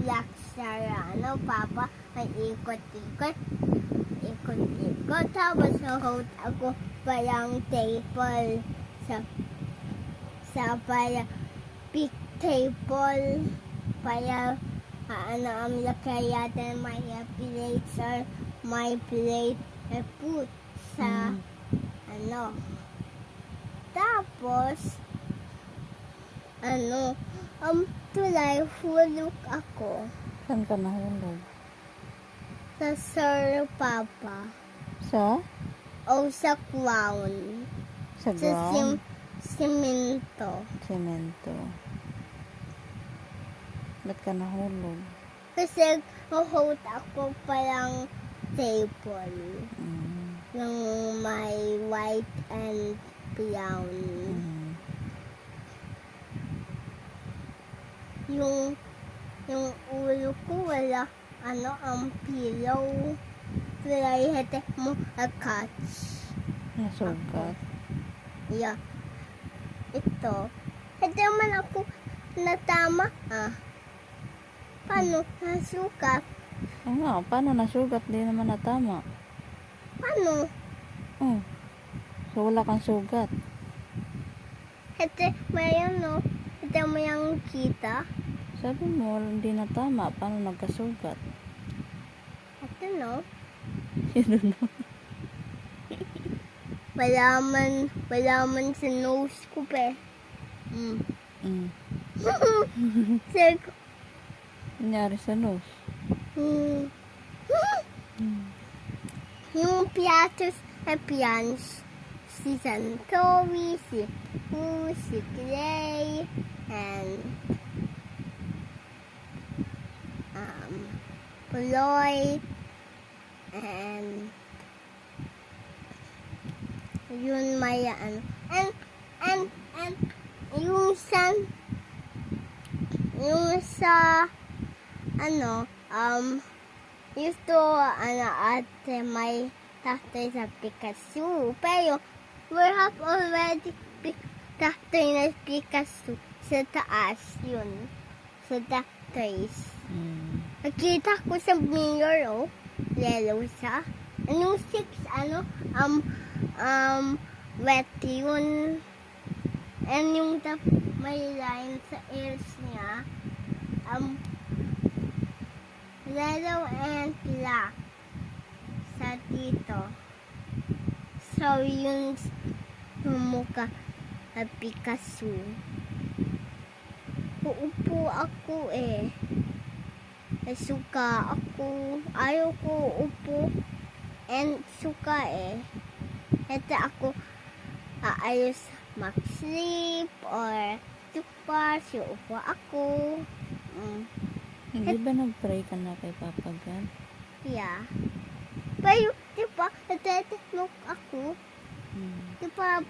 black star, Papa, may ikot-ikot. Ikot-ikot. Tapos nahot ako parang table sa parang big table. Para ang lakayatin may plates or my plate na put sa Tapos tulay hulog ako Saan ka nahulog? sa Sir Papa Sa? o sa ground Sa sa ground? simento. Semento. Ba't ka nahulog? Kasi nahot ako parang table ng may white and brown. Yung ulo ko wala ang pillow. Tulay hete mo catch. Nasugat. Yeah. Ito. Hete man ako natama. Paano nasukat? Oo nga, paano nasugat? Di naman natama. Paano? Oh. So wala kang sugat. Hete mayan Hete mo yung kita. Sabi mo, hindi natama. Paano nagkasugat? Hete You don't know. Wala man sa nose ko pe. Sir ko. Nangyari sa nose. Yung piatos na pians, si Santori, si Pooh, si Clay, and Lloyd, and yun may and yung sa gusto ate may tatay sa Picasso pero we have already tatay na Picasso sa taas yun sa tatay's nakita ko sa mirror yellow siya yung 6 wet yun and yung may line sa ears niya yellow and black sa dito. So, yung mukha na Picasso. Uupo ako suka ako. Ayaw ko upo and suka Ito ako aayos mag-sleep or toothbrush. Upo ako. Hindi ba nag-pray ka na kay Papa God? Yeah. Pero, diba, natatanong ako. Diba,